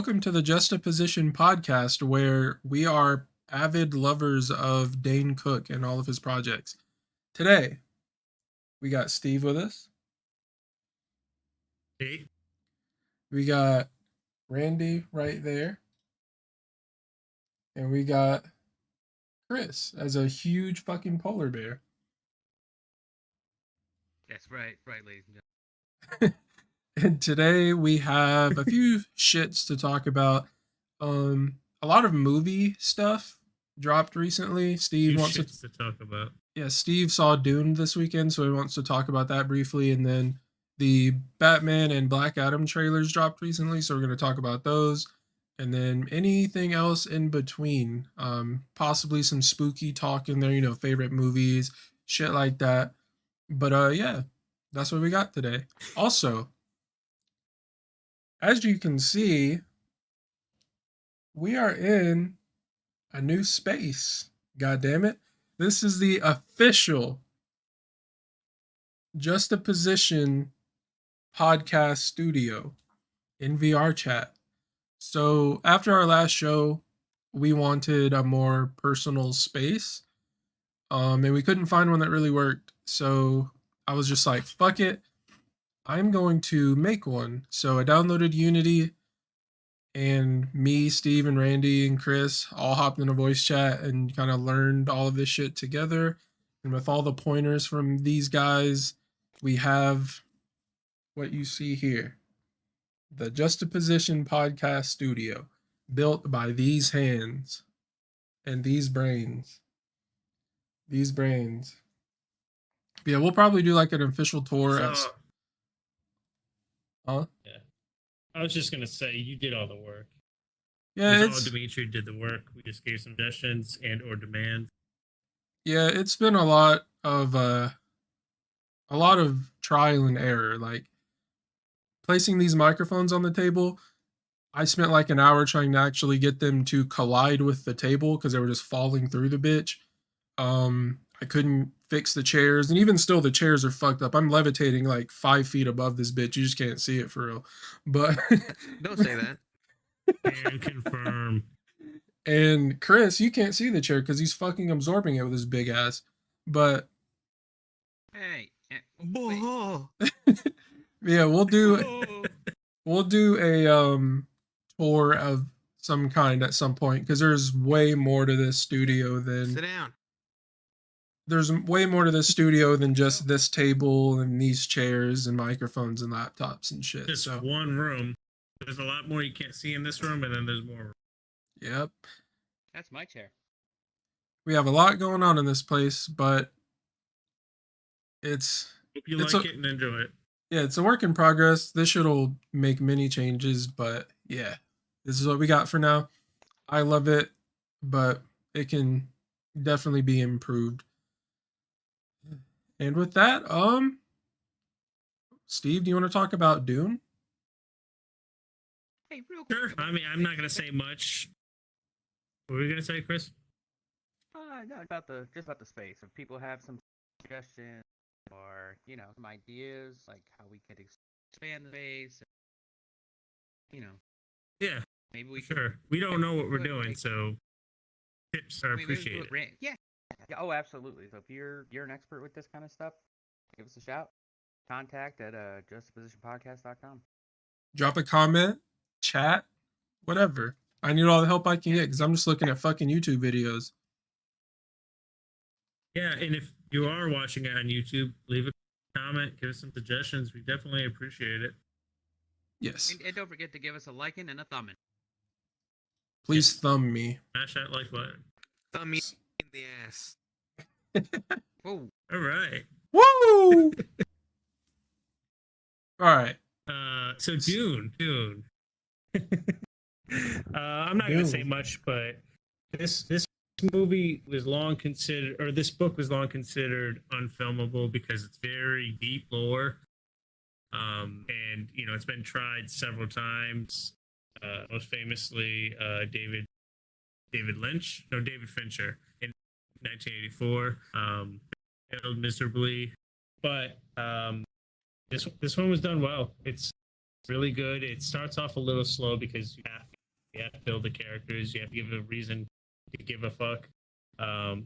Welcome to the Juxtaposition podcast, where we are avid lovers of Dane Cook and all of his projects. Today, we got Steve with us. Hey. We got Randy right there. And we got Chris as a huge fucking polar bear. That's right, ladies and gentlemen. And today we have a few shits to talk about. A lot of movie stuff dropped recently. Steve wants to talk about. Yeah, Steve saw Dune this weekend, so he wants to talk about that briefly. And then the Batman and Black Adam trailers dropped recently, so we're going to talk about those. And then anything else in between, possibly some spooky talk in there, favorite movies, shit like that. But yeah, that's what we got today. Also, as you can see, we are in a new space. God damn it. This is the official Juxtaposition podcast studio in VR chat. So after our last show, we wanted a more personal space. And we couldn't find one that really worked. So I was just like, fuck it. I'm going to make one. So I downloaded Unity, and me, Steve, and Randy, and Chris all hopped in a voice chat and kind of learned all of this shit together. And with all the pointers from these guys, we have what you see here. The Juxtaposition Podcast Studio, built by these hands and these brains. These brains. Yeah, we'll probably do like an official tour. Yeah. I was just going to say, you did all the work. Yeah, Dimitri did the work. We just gave suggestions and or demands. Yeah, it's been a lot of trial and error. Like placing these microphones on the table, I spent like an hour trying to actually get them to collide with the table because they were just falling through the bitch. I couldn't fix the chairs, and even still the chairs are fucked up. I'm levitating like 5 feet above this bitch. You just can't see it for real. But don't say that. And confirm. And Chris, you can't see the chair because he's fucking absorbing it with his big ass. But hey, yeah, we'll do a tour of some kind at some point because there's way more to this studio than sit down. There's way more to this studio than just this table and these chairs and microphones and laptops and shit. Just one room. There's a lot more you can't see in this room, and then there's more. Yep. That's my chair. We have a lot going on in this place, but it's... Hope you like it and enjoy it. Yeah, it's a work in progress. This shit'll make many changes, but yeah, this is what we got for now. I love it, but it can definitely be improved. And with that, Steve, do you want to talk about Dune? Hey, real quick. Sure. I mean, I'm not gonna say much. What were you gonna say, Chris? No, about the space. If people have some suggestions or some ideas, like how we could expand the space, Yeah. Maybe we sure. We don't know what we're doing, so tips are appreciated. Yeah. Oh, absolutely. So if you're an expert with this kind of stuff, give us a shout. Contact at juxtapositionpodcast.com. Drop a comment, chat, whatever. I need all the help I can get because I'm just looking at fucking YouTube videos. Yeah, and if you are watching it on YouTube, leave a comment, give us some suggestions. We definitely appreciate it. Yes. And don't forget to give us a liking and a thumbing. Please thumb me. Smash that like button. Thumb me in the ass. Whoa. All right. Woo! All right. So Dune. I'm not going to say much, but this movie was long considered, or this book was long considered unfilmable because it's very deep lore. And it's been tried several times. Most famously, David Fincher in 1984. Failed miserably, but this one was done well. It's really good. It starts off a little slow because you have You have to build the characters. You have to give a reason to give a fuck.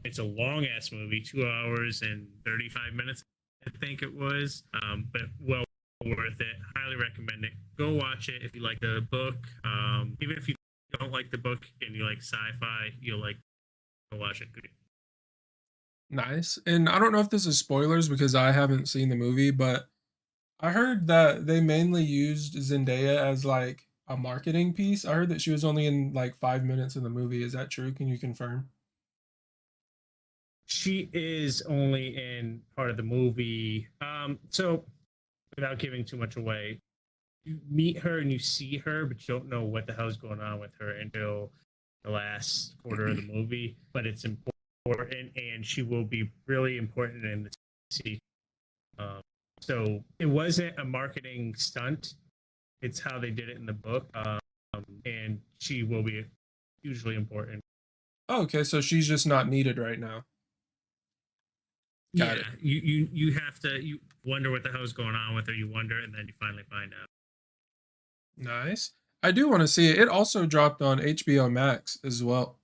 It's a long ass movie, 2 hours and 35 minutes, I think it was. But well worth it. Highly recommend it. Go watch it if you like the book. Even if you don't like the book and you like sci-fi, you'll like go watch it. Nice. And I don't know if this is spoilers because I haven't seen the movie, but I heard that they mainly used Zendaya as like a marketing piece. I heard that she was only in like 5 minutes of the movie. Is that true? Can you confirm? She is only in part of the movie. So without giving too much away, you meet her and you see her, but you don't know what the hell's going on with her until the last quarter of the movie. But it's important, and she will be really important in the sequel. So it wasn't a marketing stunt. It's how they did it in the book, and she will be hugely important. Oh, okay, so she's just not needed right now. Got yeah, it. you have to you wonder what the hell's going on with her. You wonder, and then you finally find out. Nice. I do want to see it. It also dropped on HBO Max as well.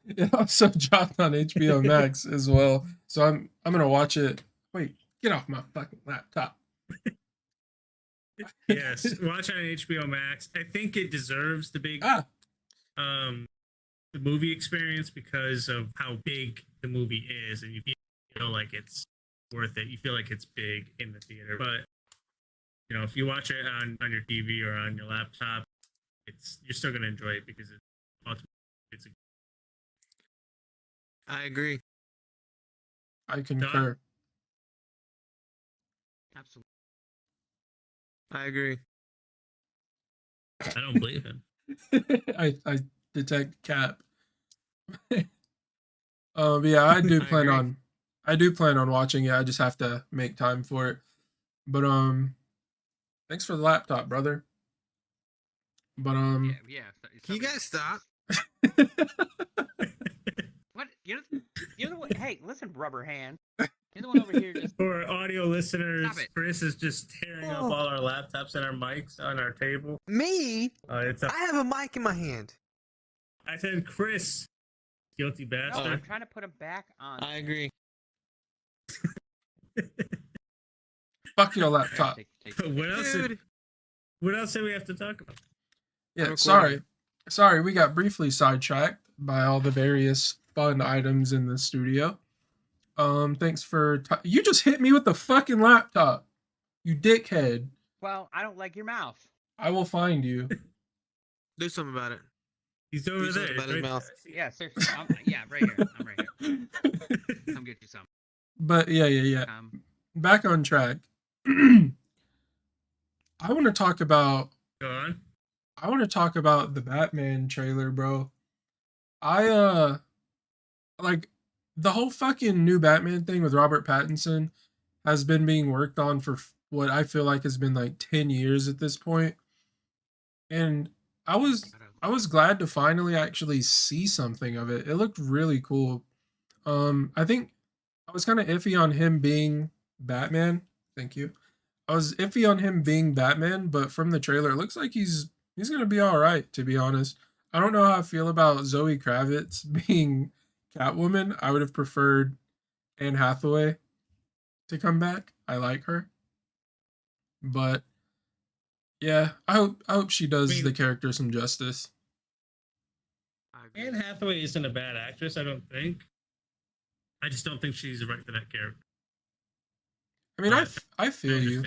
It also dropped on HBO Max as well. So I'm gonna watch it. Wait, get off my fucking laptop. Yes, watch it on HBO Max. I think it deserves the big the movie experience because of how big the movie is, and you feel like it's worth it. You feel like it's big in the theater, but you know, if you watch it on your TV or on your laptop, you're still gonna enjoy it because it's a. I agree. I concur. Absolutely. I agree. I don't believe him. I detect cap. Yeah, I do plan on watching it. I just have to make time for it. But thanks for the laptop, brother. But Yeah. Can you guys stop? What you're the one? Hey, listen, rubber hand. You're the one over here just. For audio listeners, Stop it. Chris is just tearing up all our laptops and our mics on our table. Me? I have a mic in my hand. I said Chris, guilty No, bastard. I'm trying to put him back on. I agree. fuck your laptop. What else? What else do we have to talk about? Yeah, sorry, we got briefly sidetracked by all the various fun items in the studio. Thanks for you just hit me with the fucking laptop, you dickhead. Well, I don't like your mouth. I will find you. Do something about it. He's over Do something there. about his mouth. Yeah, seriously. Yeah, right here. I'm right here. Come get you some. But yeah. Back on track. I want to talk about. Go on. I want to talk about the Batman trailer, bro. I like the whole fucking new Batman thing with Robert Pattinson has been being worked on for what I feel like has been like 10 years at this point. And I was glad to finally actually see something of it. It looked really cool. I think I was kind of iffy on him being Batman. Thank you. I was iffy on him being Batman, but from the trailer, it looks like he's gonna be all right. To be honest, I don't know how I feel about Zoe Kravitz being Catwoman. I would have preferred Anne Hathaway to come back. I like her, but yeah, I hope she does the character some justice. Anne Hathaway isn't a bad actress, I don't think. I just don't think she's right for that character. I mean, I feel you.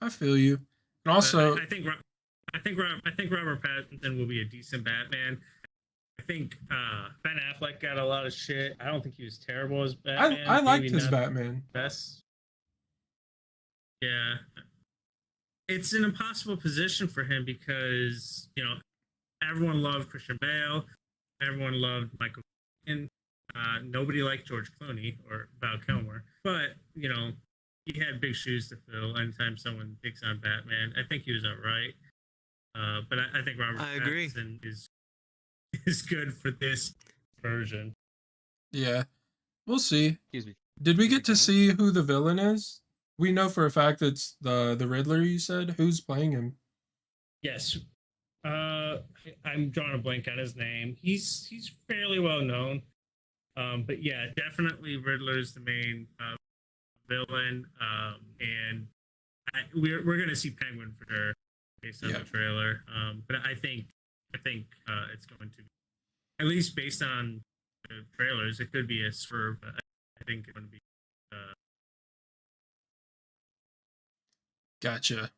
I feel you. And also, I think Robert Pattinson will be a decent Batman. I think Ben Affleck got a lot of shit. I don't think he was terrible as Batman. I liked his Batman. Best. Yeah. It's an impossible position for him because, you know, everyone loved Christian Bale. Everyone loved Michael Keaton. Nobody liked George Clooney or Val Kilmer. But, you know, he had big shoes to fill anytime someone picks on Batman. I think he was all right. But I think Robert Pattinson is good for this version. Yeah. We'll see. Excuse me. Did we get to see who the villain is? We know for a fact it's the Riddler, you said. Who's playing him? Yes. I'm drawing a blank on his name. He's fairly well known. But yeah, definitely Riddler's the main villain. And we're gonna see Penguin for sure based on Yeah. the trailer. But I think it's going to be, at least based on the trailers, it could be a swerve. But I think it's going to be. Gotcha.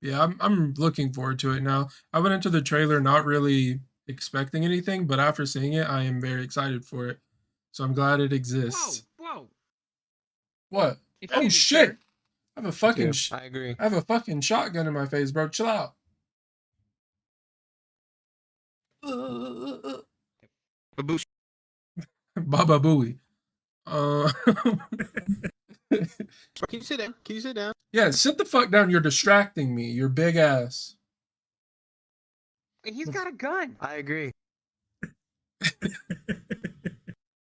Yeah, I'm looking forward to it now. I went into the trailer not really expecting anything, but after seeing it, I am very excited for it. So I'm glad it Whoa, exists. whoa! What? Excuse Oh me, shit! sir. I have a fucking I agree. I have a fucking shotgun in my face, bro. Chill out. Baboosh. Baba Booey. Uh, Can you sit down? Can you sit down? yeah, sit the fuck down. You're distracting me. Your big ass. He's got a gun. I agree.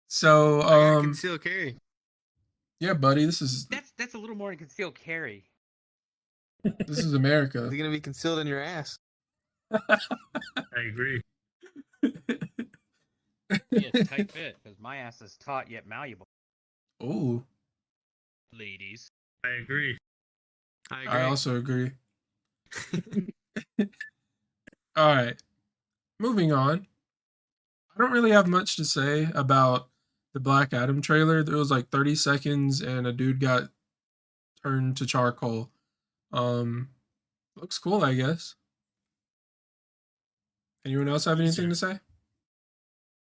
So, I got concealed carry. yeah, buddy, this is That's a little more than concealed carry. America. Is it gonna be concealed in your ass? I agree. Yeah, tight fit, because my ass is taut yet malleable. Oh, Ladies. I agree. I agree. I also agree. All right, moving on. I don't really have much to say about the Black Adam trailer. There was like 30 seconds, and a dude got turned to charcoal. Looks cool, I guess. Anyone else have anything to say?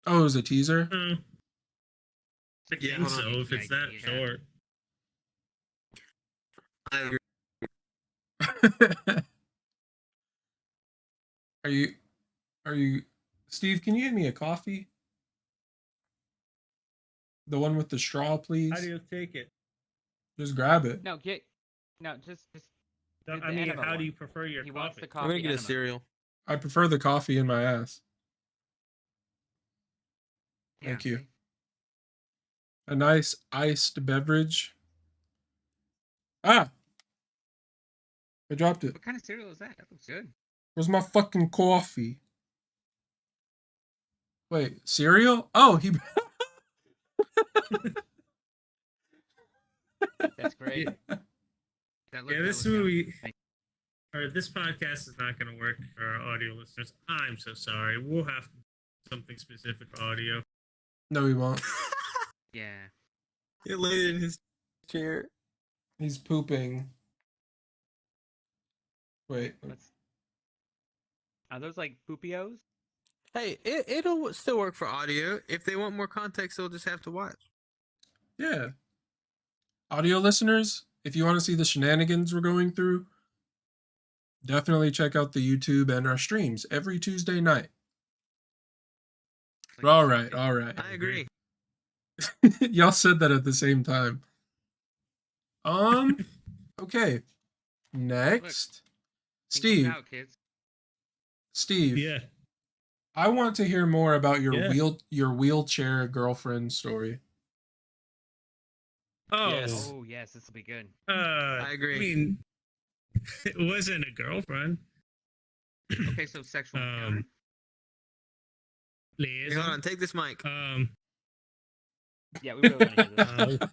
Oh, it was a teaser. I Yeah, think hold so. on. If it's that Yeah. short, I agree. Are you Steve, can you get me a coffee? The one with the straw, please. how do you take it? Just grab it. No, just No, Get I the mean, enema how do one. you prefer your he wants coffee? the I'm coffee. gonna get a enema. cereal. I prefer the coffee in my ass. Thank Yeah, you. see? A nice iced beverage. Ah! I dropped it. What kind of cereal is that? That looks good. Where's my fucking coffee? Wait, cereal? Oh, he. That's great. Yeah. That Yeah, that this looks yummy. movie Thank or this podcast is not going to work for our audio listeners. I'm so sorry. We'll have something specific for audio. No, he won't. you. Yeah. He laid in his chair. He's pooping. Wait. Are those like poopios? Hey, it'll still work for audio. If they want more context, they'll just have to watch. Yeah. Audio listeners, if you want to see the shenanigans we're going through, definitely check out the YouTube and our streams every Tuesday night. It's like All something- right, all right. I agree. Y'all said that at the same time. Okay. Next. Think it Steve. out, kids. Steve. Yeah. I want to hear more about your Yeah. your wheelchair girlfriend story. Oh, Yes. Oh yes, this will be good. I agree. I mean, it wasn't a girlfriend. Okay, so sexual encounter. Hey, hold on, take this mic. Yeah, we really want to hear this.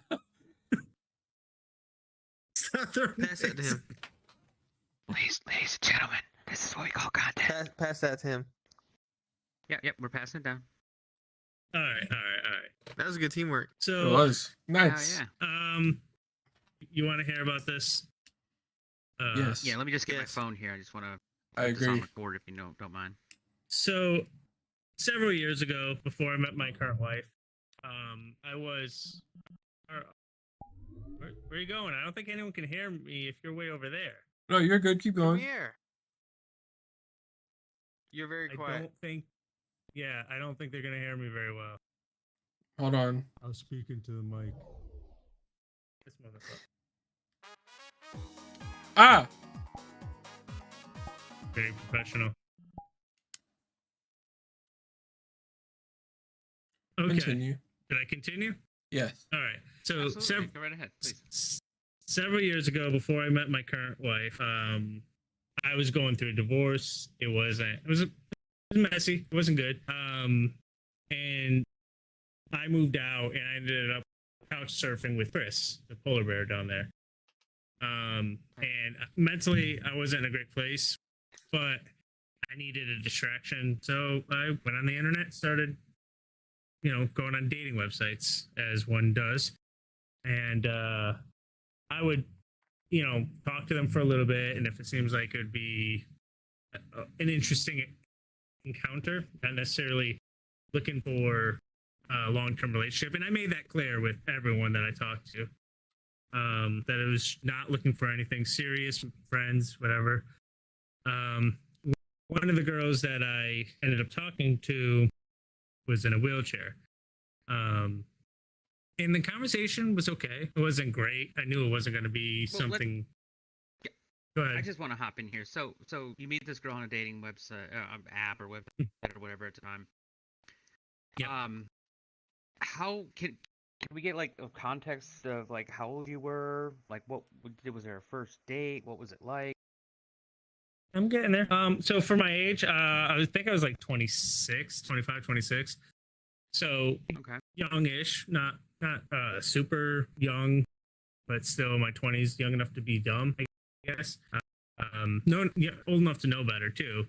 Pass that to him. Ladies and gentlemen, this is what we call content. Pass that to him. Yep, we're passing it down. All right. That was good teamwork. It So, was Oh nice. yeah. you want to hear about this? Yes. Yeah, let me just get my Yes. phone here. I just want to I put this on agree. record if you don't mind. So, several years ago, before I met my current wife, I was. Where are you going? I don't think anyone can hear me if you're way over there. No, you're good. Keep Come going. here. You're very I quiet. don't think. Yeah, I don't think they're gonna hear me very well. Hold on. I'm speaking to the mic. This motherfucker. Ah! Very professional. Okay. Continue. Did I continue? Yes. All right. So Absolutely. Go right ahead, please. several years ago, before I met my current wife, I was going through a divorce. It was messy. It wasn't good. And I moved out, and I ended up couch surfing with Chris, the polar bear down there. And mentally, I wasn't in a great place, but I needed a distraction. So I went on the internet, started, going on dating websites as one does. And I would, talk to them for a little bit. And if it seems like it would be an interesting encounter, not necessarily looking for a long-term relationship. And I made that clear with everyone that I talked to, that I was not looking for anything serious, friends, whatever. One of the girls that I ended up talking to was in a wheelchair. And the conversation was okay. It wasn't great. I knew it wasn't going to be something. Go ahead. I just want to hop in here. So you meet this girl on a dating website, app, or website, or whatever at the time. Yeah. How can we get like a context of like how old you were? Like, what was there a first date? What was it like? I'm getting there. So for my age, I think I was like 26, 25, 26. So Okay. youngish, not super young, but still in my 20s, young enough to be dumb, I guess. Old enough to know better too.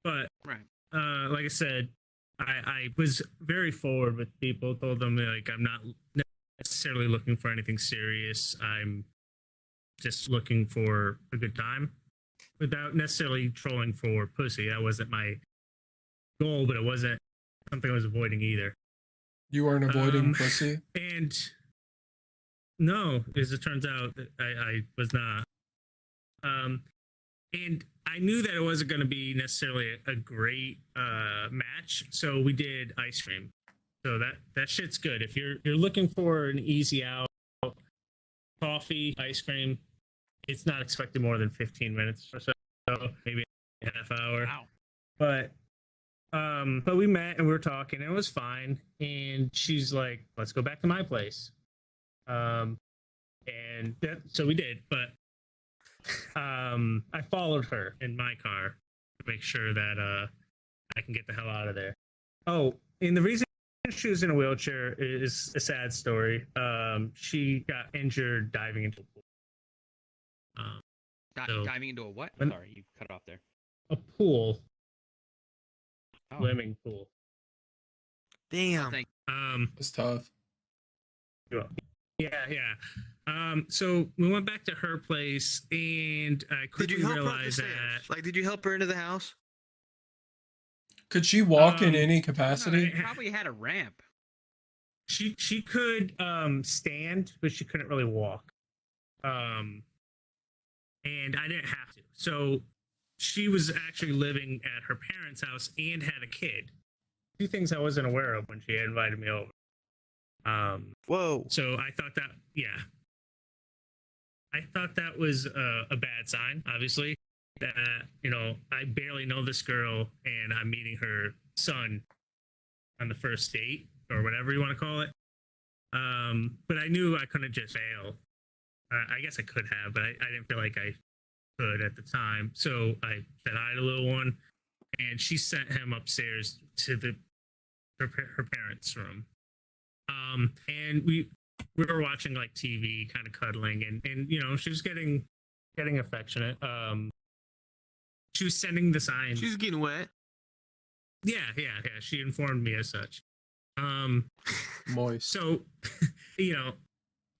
But Right. like I said, I was very forward with people. Told them like I'm not necessarily looking for anything serious. I'm just looking for a good time, without necessarily trolling for pussy. That wasn't my goal, but it wasn't something I was avoiding either. You weren't avoiding pussy? And no, as it turns out, I was not. And I knew that it wasn't going to be necessarily a great match, so we did ice cream. So that shit's good. If you're looking for an easy out, coffee, ice cream, it's not expected more than 15 minutes or so, maybe a half hour. Wow. But we met and we were talking, and it was fine. And she's like, "Let's go back to my place." And so we did. But I followed her in my car to make sure that I can get the hell out of there. Oh, and the reason she was in a wheelchair is a sad story. She got injured diving into a pool. Diving into a what? Sorry, you cut off there. A pool. Oh. Swimming pool. Damn. It's tough. Yeah. So we went back to her place, and I quickly realized that. Like, did you help her into the house? Could she walk in any No, capacity? it probably had a ramp. She could stand, but she couldn't really walk. And I didn't have to. So she was actually living at her parents' house and had a kid. Two things I wasn't aware of when she invited me over. Whoa. So I thought that, I thought that was a bad sign, obviously, that, I barely know this girl and I'm meeting her son on the first date or whatever you want to call it. But I knew I couldn't just fail. I guess I could have, but I didn't feel like I could at the time. So I said hi to little one, and she sent him upstairs to her parents' room. And we were watching like TV, kind of cuddling, and she was getting affectionate. She was sending the signs. She's getting wet. Yeah. She informed me as such. Moist. So,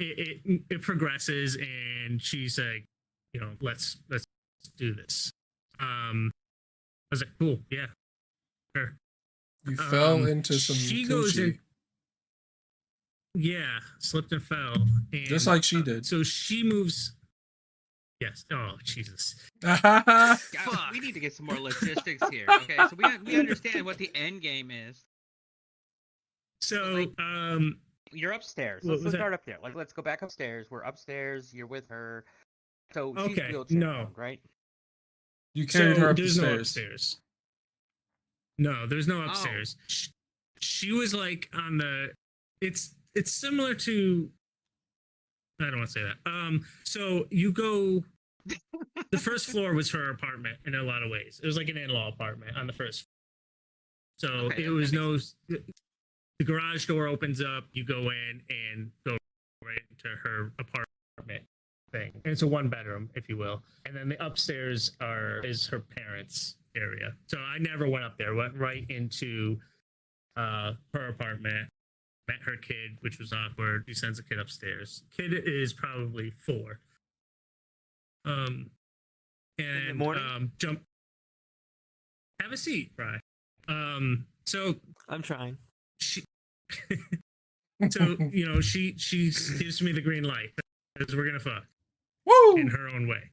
it progresses, and she's like, let's do this. I was like, cool, yeah, sure. You fell into some She goes coochie. in. Yeah, slipped and fell. And, Just like she did. So she moves. Yes. Oh, Jesus. God, we need to get some more logistics here. Okay, so we understand what the end game is. So, You're upstairs. What Let's was start up there. Like, let's go back upstairs. We're upstairs. You're with her. So she's Okay, wheelchair no. bound, right? You carried her up the there's no stairs. upstairs. No, there's no upstairs. She was like on the. It's similar to. I don't want to say that. So you go. the first floor was her apartment in a lot of ways. It was like an in-law apartment on the first floor. So Okay, it was that no. The garage door opens up. You go in and go right into her apartment thing. And it's a one bedroom, if you will. And then the upstairs is her parents' area. So I never went up there. Went right into her apartment. Met her kid, which was awkward. She sends a kid upstairs. Kid is probably 4. In the And morning? jump. Have a seat, Bri. So I'm trying. she, so she gives me the green light because we're gonna fuck in Woo! her own way.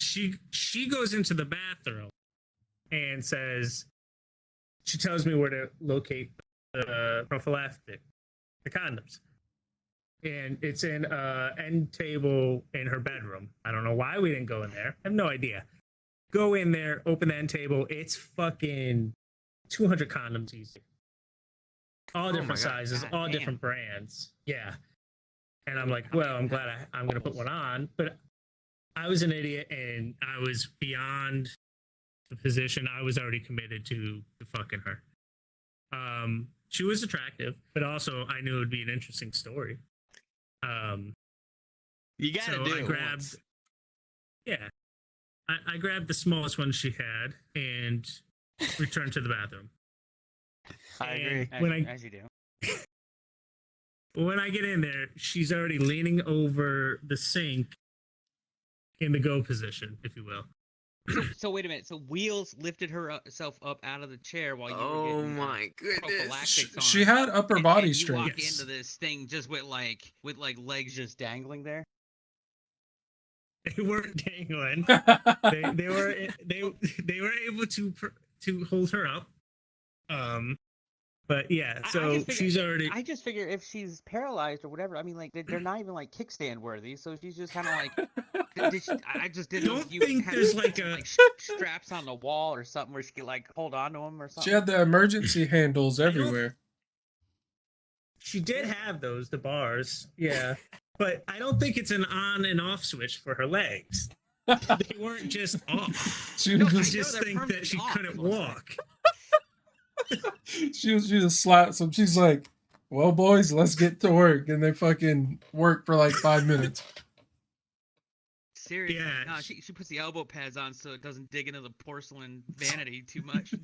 She goes into the bathroom and says she tells me where to locate the prophylactic, the condoms. And it's in end table in her bedroom. I don't know why we didn't go in there. I have no idea. Go in there, open the end table. It's fucking 200 condoms easy. All different my God. sizes, God all damn. different brands. Yeah. And I'm like, well, I'm glad I'm going to put one on. But I was an idiot and I was beyond the position. I was already committed to fucking her. She was attractive, but also I knew it would be an interesting story. You gotta So do I it grabbed, once. yeah, I grabbed the smallest one she had and returned to the bathroom. I And agree. As you do. When I get in there, she's already leaning over the sink in the go position, if you will. So wait a minute. So Wheels lifted herself up out of the chair while you were Oh getting my goodness. prophylactics on. She had upper body and you strength. walk Yes. into this thing just with legs just dangling there. They weren't dangling. They were able to hold her up. But yeah, so she's already. I just figure if she's paralyzed or whatever, I mean, like they're not even like kickstand worthy, so she's just kind of like. I just didn't know if Don't you think had there's like a. straps on the wall or something where she could like hold on to them or something. She had the emergency handles everywhere. She did have those, the bars, yeah, but I don't think it's an on and off switch for her legs. They weren't just off. She No, was I I just, know just they're think that permanently she off, couldn't it looks walk. she just slaps them. She's like, "Well, boys, let's get to work," and they fucking work for like 5 minutes. Seriously, Yeah. no, she puts the elbow pads on so it doesn't dig into the porcelain vanity too much.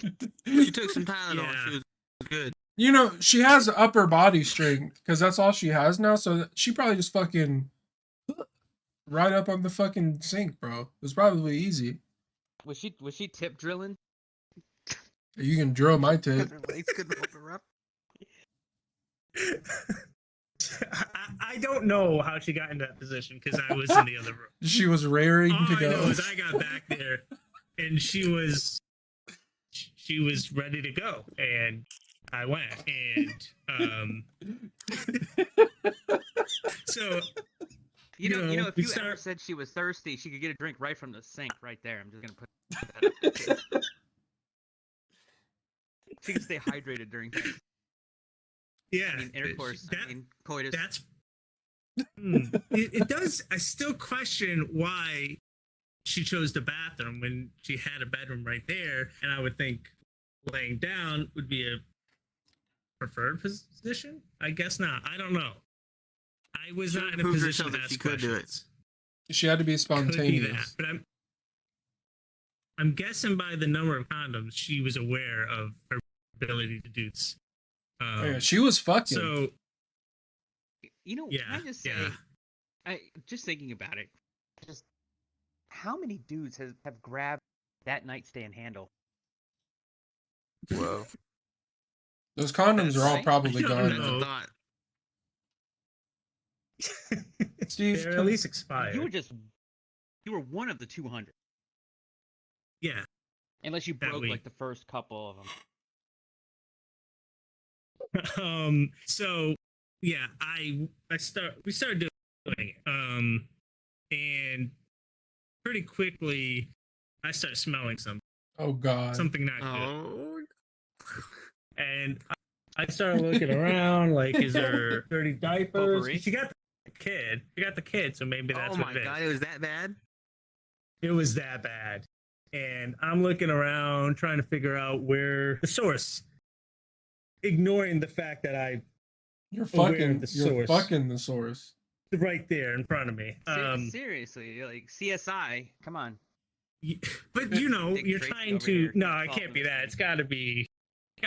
She took some Tylenol. Yeah. She was good. You know, she has upper body strength because that's all she has now. So she probably just fucking right up on the fucking sink, bro. It was probably easy. Was she tip drilling? You can drill my tip. Because her legs couldn't hold her up. I don't know how she got into that position because I was in the other room. She was raring All to I know go. is I got back there and she was ready to go, and I went, and so You know, if we you ever start- said she was thirsty, she could get a drink right from the sink right there. I'm just gonna put that up there. She can stay hydrated during sex. yeah, I mean, intercourse. that- I mean, coitus. that's it does. I still question why she chose the bathroom when she had a bedroom right there, and I would think laying down would be a preferred position. I guess not. I don't know. I was She not in a proved position herself to that she ask could do it. questions. She had to be Could be that, spontaneous. but I'm guessing by the number of condoms, she was aware of her ability to do this. Oh, yeah, she was fucking. So You know, yeah, can I just say, yeah. just thinking about it, just how many dudes have grabbed that nightstand handle? Whoa. Those condoms are all Right? probably I don't gone That's know. now. a thought. Steve, They're at least expired. You were one of the 200, Yeah. unless you That broke week. like the first couple of them. So yeah, we started doing it. And pretty quickly I started smelling oh god. something not good. Oh. And I started looking around, like, is there dirty diapers? Potpourri? She got the kid. So maybe that's Oh what my it is. god, it was that bad? It was that bad. And I'm looking around trying to figure out where the source, ignoring the fact that You're aware fucking of the source. the source. right there in front of me. Seriously, like CSI, come on. But you know, Dick you're Tracy trying over to. here No, it solving can't be this that. thing. It's got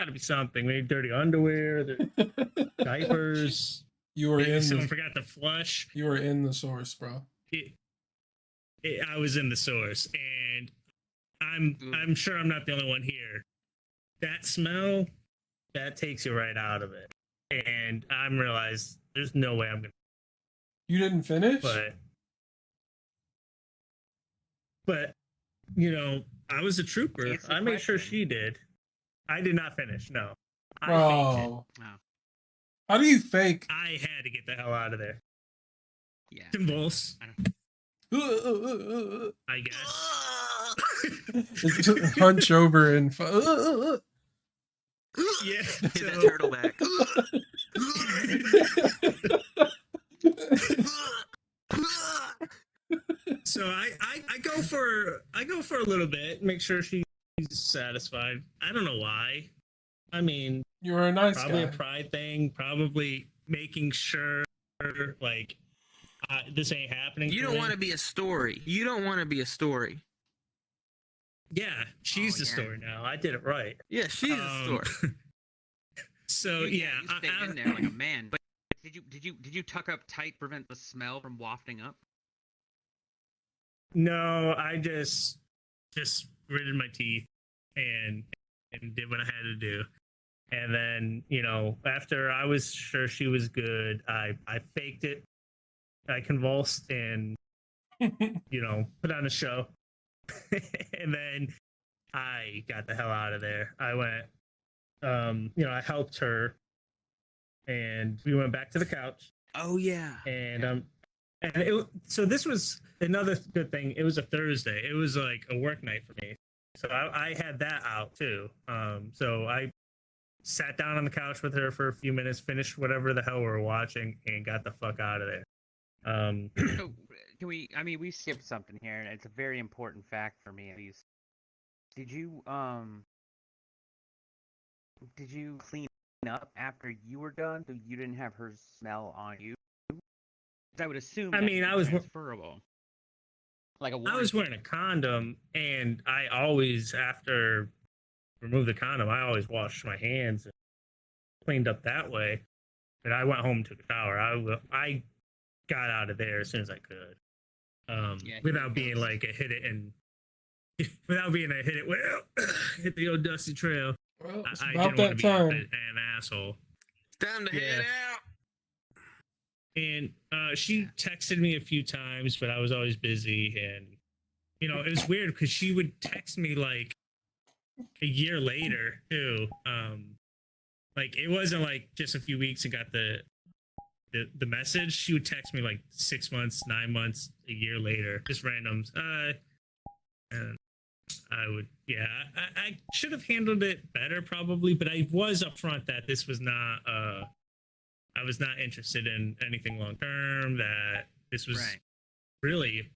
to be something. Maybe dirty underwear, diapers. You were Maybe in someone the forgot to flush. you were in the source, bro. I was in the source, and I'm sure I'm not the only one here. That smell, that takes you right out of it, and I'm realized there's no way I'm gonna. You didn't finish? But you know, I was a trooper. Answer the I made sure question. she did. I did not finish. No, I faked it. Bro. Wow. How do you fake? I had to get the hell out of there. Yeah. Convulse, Hunch I guess. over and Yeah. Hit that So, turtle back. so I go for a little bit, make sure she's satisfied. I don't know why. I mean, You were a nice probably guy. a pride thing. Probably making sure like this ain't happening. You to don't me. want to be a story. You don't want to be a story. Yeah, she's Oh, the yeah. story now. I did it right. Yeah, she's a story. So You yeah, stayed in there like a man. But did you tuck up tight, prevent the smell from wafting up? no, I just gritted my teeth and did what I had to do. And then, you know, after I was sure she was good, I faked it. I convulsed and, you know, put on a show. And then I got the hell out of there. I went, you know, I helped her and we went back to the couch. Oh yeah. And so this was another good thing. It was a Thursday. It was like a work night for me. So I had that out too. So I sat down on the couch with her for a few minutes, finished whatever the hell we were watching, and got the fuck out of there. So can we? I mean, we skipped something here, and it's a very important fact for me at least. Did you clean up after you were done, so you didn't have her smell on you? 'Cause I would assume. I mean, that's I was transferable. Like a. I was wearing a condom, and I always, after remove the condom, I always washed my hands and cleaned up that way. But I went home and took a shower. I got out of there as soon as I could, Yeah, without being like a hit it and without being a hit it well hit the old dusty trail. Well, it's I about didn't want that to be time. an asshole. It's time to head out. And she texted me a few times, but I was always busy. And, you know, it was weird because she would text me like a year later, too. Like, it wasn't like just a few weeks and got the message. She would text me like 6 months, 9 months, a year later, just randoms. And I would, yeah, I should have handled it better probably, but I was upfront that this was not, I was not interested in anything long term, that this was Right. really,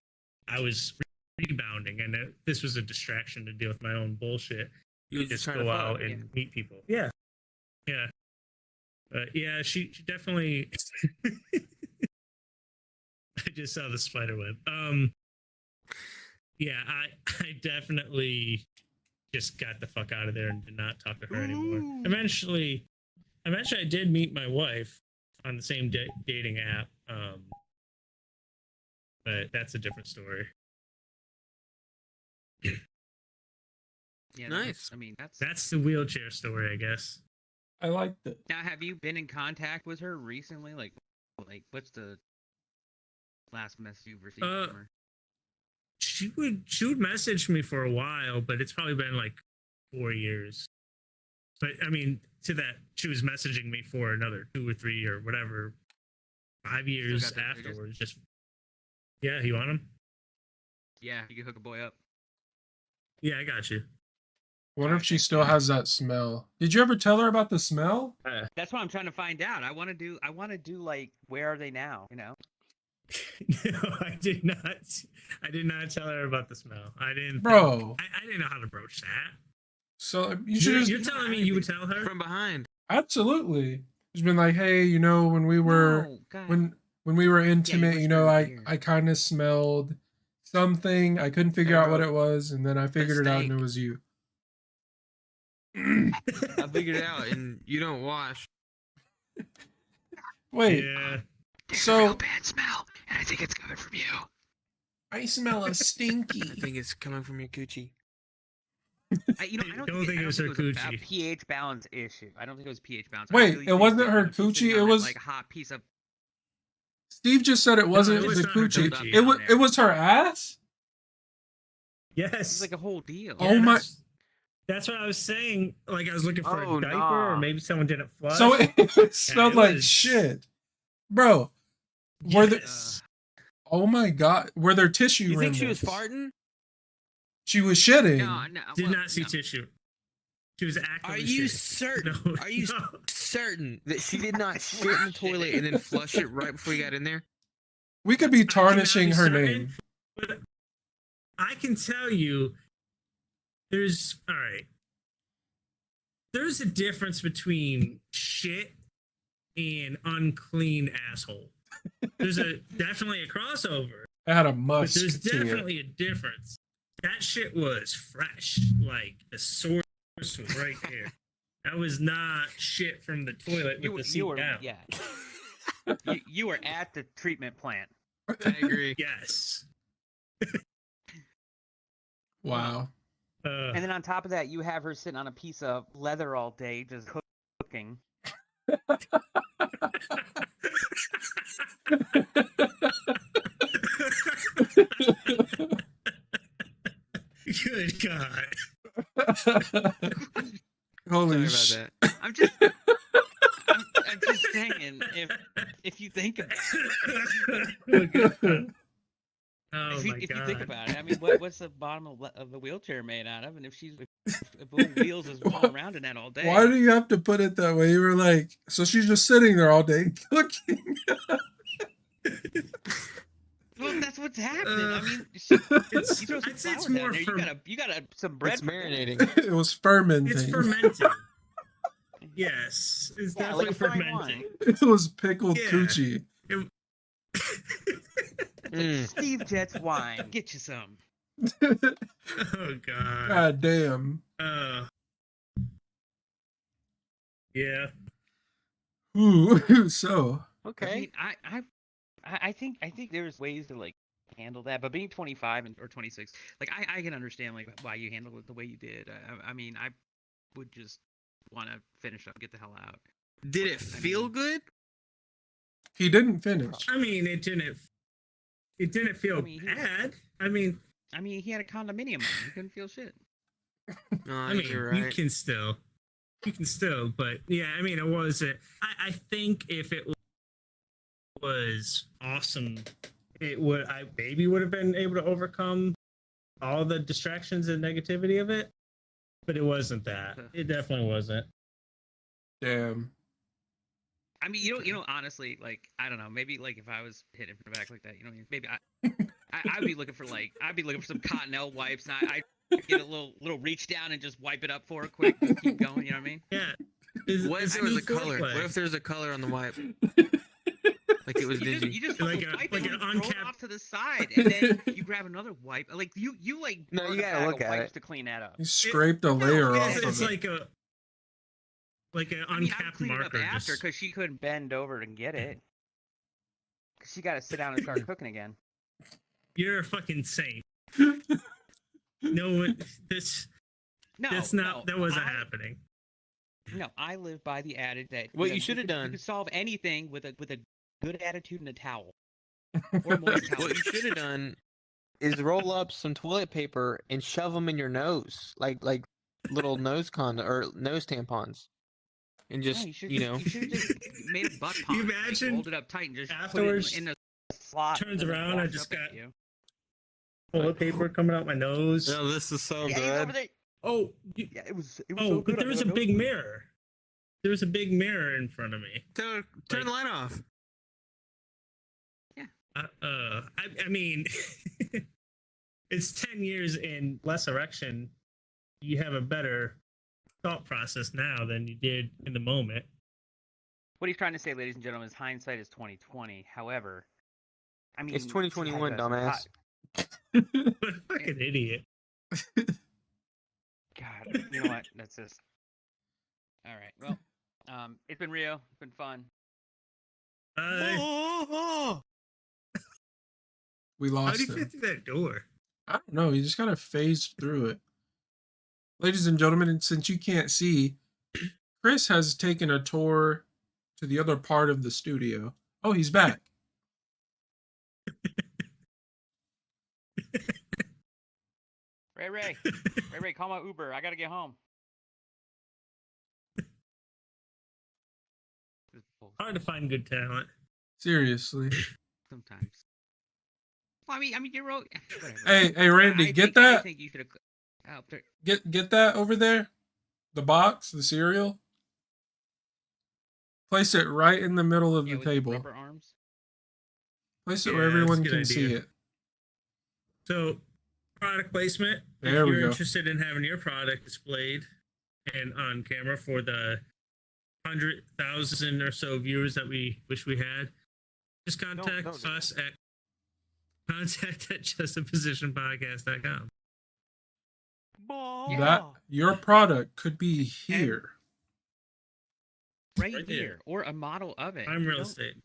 I was rebounding, and this was a distraction to deal with my own bullshit. You were just Just trying to go fuck. out and meet people. Yeah. Yeah. But yeah, she definitely. I just saw the spider web. Yeah, I definitely just got the fuck out of there and did not talk to her anymore. Ooh. Eventually, I did meet my wife on the same dating app. But that's a different story. Yeah, Nice. I mean, That's the wheelchair story, I guess. I liked it. Now, have you been in contact with her recently? Like what's the last message you've received from her? She would message me for a while, but it's probably been like 4 years. But I mean, to that, she was messaging me for another 2 or 3 or whatever, 5 years got the messages? afterwards. Just yeah, you want them? Yeah, you can hook a boy up. Yeah, I got you. Wonder if she still has that smell. Did you ever tell her about the smell? That's what I'm trying to find out. I want to do like, where are they now? You know? No, I did not. I did not tell her about the smell. I didn't. Bro. I didn't know how to broach that. So you should You're just telling me you would tell her from behind. absolutely just been like, hey, when we were No, God. when we were intimate, whispered in her ear. I kind of smelled something. I couldn't figure Hey, out what bro. it was, and then I figured it out, and steak. it was you. I figured it out, and you don't wash. Wait, Yeah. There's so- a real bad smell, and I think it's coming from you. I smell a stinky. I think it's coming from your coochie. I don't Don't think it was her a coochie. pH balance issue. I don't think it was pH balance. I Wait, really it think wasn't that her when she's sitting coochie, it on that, was- like a hot piece of. Steve just said it wasn't it was the not her coochie. coochie. It was her ass. It's Yes. like a whole deal. Oh my- That's what I was saying. Like I was looking for Oh, a diaper, nah. or maybe someone didn't flush. So it smelled it like was- shit, bro. Were there? Yes. Oh my god, were there tissue? You think she was remnants? farting? She was shitting. No, Did well, not see no. tissue. She was actively Are you shitting. certain? No, Are you no. certain that she did not shit in the toilet and then flush it right before you got in there? We could be I cannot tarnishing be her certain, name. But I can tell you, there's all right. There's a difference between shit and unclean asshole. There's definitely a crossover, It had a but musk there's to it. definitely a difference. That shit was fresh, like the source was right there. That was not shit from the toilet with the seat were down. yeah. you were at the treatment plant. I agree. Yes. Wow. And then on top of that, you have her sitting on a piece of leather all day, just cooking. Good God. Holy Sorry shit. about that. I'm just, I'm just saying, if you think about it, Oh if my you God. think about it, I mean, what's the bottom of the wheelchair made out of? And if little wheels is rolling around in that all day. Why do you have to put it that way? You were like, so she's just sitting there all day cooking. Well, that's what's happening. I mean, you throw some I'd say it's flour down more there, you got some bread. It's marinating. It was fermenting. It's fermenting. Yes, it's Yeah, definitely like a fine fermenting. It was pickled Yeah. coochie. Steve Jet's wine. Get you some. Oh God. God damn. Yeah. Ooh, so. I Okay. mean, I think there's ways to like handle that, but being 25 or 26, like I can understand like why you handled it the way you did. I mean, I would just want to finish up, get the hell out. Did it feel good? He didn't finish. I mean, it didn't feel I mean, bad. I mean, he had a condominium on. He couldn't feel shit. No, I mean, you're you right. can still, but yeah, I mean, it wasn't. I think if it was awesome, I maybe would have been able to overcome all the distractions and negativity of it, but it wasn't that. It definitely wasn't. Damn. I mean, honestly, like I don't know, maybe like if I was hit in the back like that, maybe I'd be looking for some Cottonelle wipes, and I'd get a little reach down and just wipe it up for her quick, just keep going. You know what I mean? Yeah. What if there was a color? foreplay. What if there's a color on the wipe? Like it was dingy. You just Like fucking wipe like it an and throw it uncapped- off to the side, and then you grab another wipe. Like you No, burn you a gotta bag look of at wipes it. to clean that up. He scraped a layer off it's of it. like an I mean, I uncapped cleaned it up marker. after Just, because she couldn't bend over and get it. Because she got to sit down and start cooking again. you're a fucking saint. No, that's not. No, that wasn't happening. No, I live by the adage that What you should have You done. could solve anything with a good attitude and a towel or moist towel. What you should have done is roll up some toilet paper and shove them in your nose, like little nose or nose tampons, and just No, you should you know. you should have just made a butt pump. You imagine rolled it up tight and just afterwards, put it in a slot. turns and then around, I walked just up at got- you. toilet paper coming out my nose. No, this is so Yeah, he's over there. Oh, Yeah, it was. It was oh, so but good. there I was a got big nosebleed. mirror. There was a big mirror in front of me. Turn Like- the light off. I mean, it's 10 years in less erection. You have a better thought process now than you did in the moment. What he's trying to say, ladies and gentlemen, is hindsight is 2020. However, I mean, It's 2021, dumbass. Fucking idiot. God, you know what? That's just. All right. Well, it's been real. It's been fun. We How lost do you him. fit through that door? I don't know. You just gotta phase through it. Ladies and gentlemen, and since you can't see, Chris has taken a tour to the other part of the studio. Oh, he's back. Ray, call my Uber. I gotta get home. Hard to find good talent. Seriously. Sometimes. Well, I mean, you're right. Hey, Randy, I get think, I that. think you should have helped her. Get that over there. The box, the cereal. Place it right in the middle of the with table. rubber arms. Place it Yeah, where that's a everyone good can see idea. it. So, product placement. There if we you're go. interested in having your product displayed and on camera for the 100,000 or so viewers that we wish we had, just contact Don't do us at contact@justapositionpodcast.com. That your product could be here. Right Right here, there. or a model of it. I'm You real don't- estate.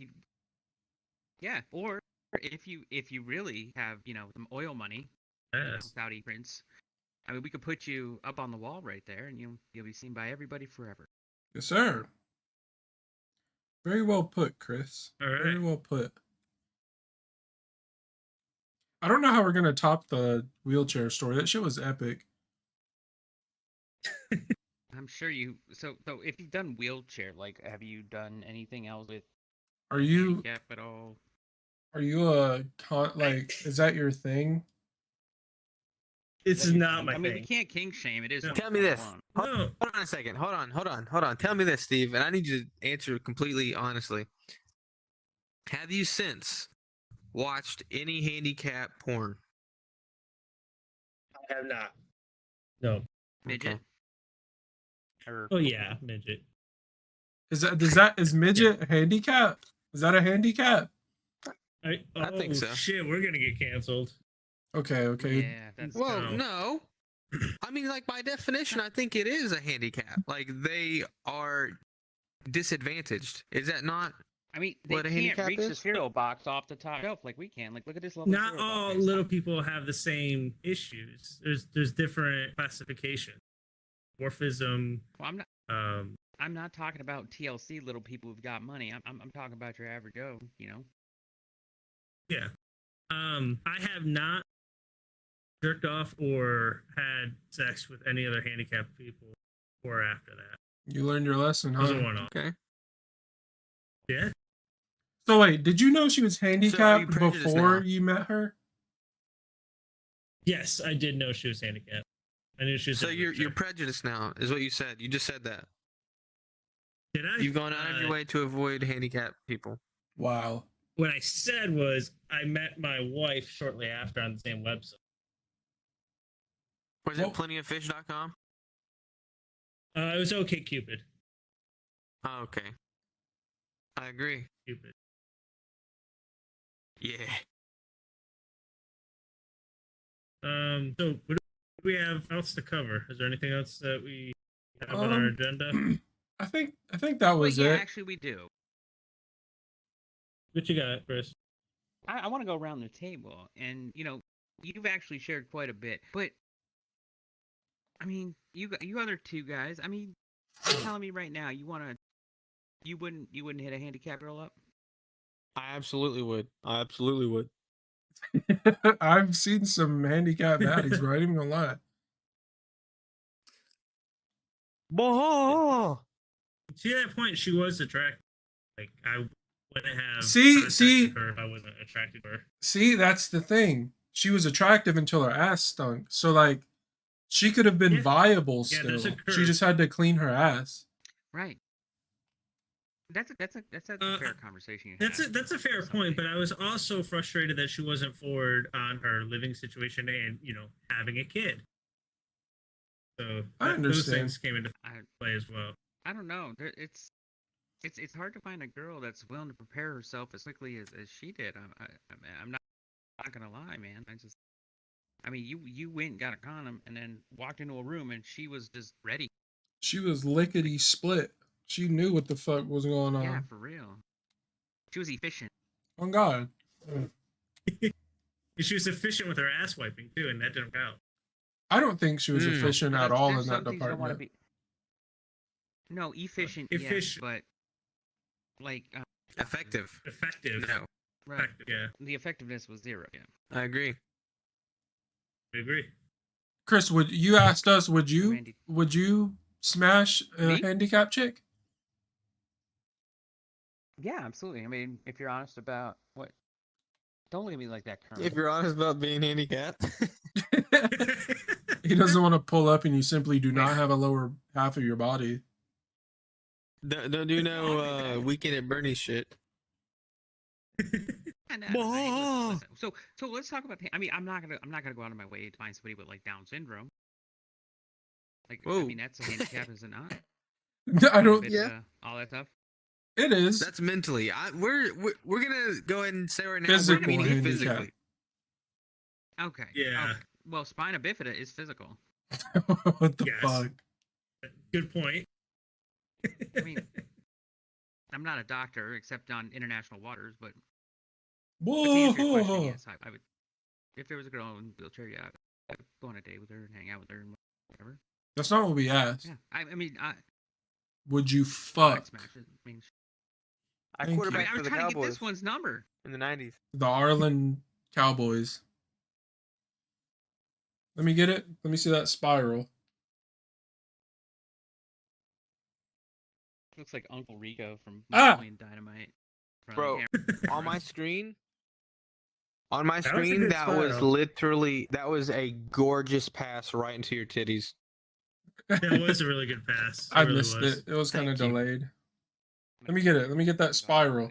Yeah, or if you really have some oil money, Yes. Saudi prince. I mean, we could put you up on the wall right there, and you'll be seen by everybody forever. Yes, sir. Very well put, Chris. All right. Very well put. I don't know how we're gonna top the wheelchair story. That shit was epic. I'm sure you. So if you've done wheelchair, like, have you done anything else with Are you handicap at all? are you a is that your thing? This is your not thing? my I mean, thing. we can't king shame. It is. No. Tell me this. 2021. No. Hold on a second. Hold on. Tell me this, Steve, and I need you to answer completely honestly. Have you since watched any handicap porn? I have not. No. Midget. Okay. Or Oh yeah, midget. Is midget a handicap? Is that a handicap? I think so. Shit, we're gonna get canceled. Okay. Yeah, that's. Well, No. no. I mean, like, by definition, I think it is a handicap. Like, they are disadvantaged. Is that not? I mean, they What a can't handicap reach the is? cereal box off the top shelf like we can. Like, look at this level. Not cereal all box. little people have the same issues. There's different classifications. Dwarfism. Well, Um, I'm not talking about TLC little people who've got money. I'm talking about your average Joe. yeah. I have not jerked off or had sex with any other handicapped people before or after that. You learned your lesson, Those huh? are one off. Okay. Yeah. So wait, did you know she was handicapped prejudiced before now? you met her? Yes, I did know she was handicapped. I knew she was. So in a you're wheelchair. prejudiced now, is what you said. You just said that. Did I? You've gone out of your way to avoid handicapped people. Wow. What I said was I met my wife shortly after on the same website. Was Well- it plentyoffish.com? It was OK Cupid. Oh, okay. I agree. Cupid. Yeah. So what do we have else to cover? Is there anything else that we have on our agenda? I think that was yeah, it. actually, we do. What you got, Chris? I want to go around the table, and you've actually shared quite a bit, but I mean, you other two guys. I mean, you're telling me right now you wouldn't hit a handicapped girl up? I absolutely would. I've seen some handicapped baddies, bro. I ain't even gonna lie. See, at that point, she was attractive. Like, I wouldn't have See- contacted her if I wasn't attracted to her. See, that's the thing. She was attractive until her ass stunk. So like, she could have been Yeah. viable Yeah, still. there's a She curve. just had to clean her ass. Right. That's a fair conversation you That's have. that's a fair point, but I was also frustrated that she wasn't forward on her living situation and having a kid. So I those understand. things came into play as well. I don't know. It's hard to find a girl that's willing to prepare herself as quickly as she did. I'm not gonna lie, man. I mean, you went and got a condom and then walked into a room and she was just ready. She was lickety split. She knew what the fuck was going on. Yeah, for real. She was efficient. Oh God. She was efficient with her ass wiping too, and that didn't count. I don't think she was efficient at all in that some things you don't wanna department. No, efficient, yes, but like Effective. Effective. No, right. Effective, yeah, The effectiveness was zero. Yeah. I agree. I agree. Chris, you asked us? Would Randy. you smash a Me? handicapped chick? Yeah, absolutely. I mean, if you're honest about what, don't look at me like that, Colonel. If you're honest about being handicapped. He doesn't want to pull up, and you simply do not have a lower half of your body. Don't do no Weekend at Bernie's shit. Listen. So let's talk about. I mean, I'm not gonna go out of my way to find somebody with like Down syndrome. Like, I Whoa. mean, that's a handicap, is it not? I don't. Bit, Yeah. all that stuff. It is. That's mentally. We're gonna go ahead and say right now. Physical we're meaning handicap. physically. Okay. Yeah. Okay. Well, spina bifida is physical. What the Yes. fuck? Good point. I mean, I'm not a doctor except on international waters, but to answer your question, Whoa! yes, I would. If there was a girl in a wheelchair, yeah, I would go on a date with her and hang out with her and whatever. That's not what we asked. Yeah, I mean, Would you I'd fuck smash it. I mean, I Thank you. quarterback I for was the trying to get Cowboys this one's number. in the '90s. the Arlen Cowboys? Let me get it. Let me see that spiral. Looks like Uncle Rico from Ah! Napoleon Dynamite. Bro, on my screen, that was spiral. literally a gorgeous pass right into your titties. That was a really good pass. I really missed was. it. It was kind of Thank you. delayed. Let me get it. Let me get that spiral.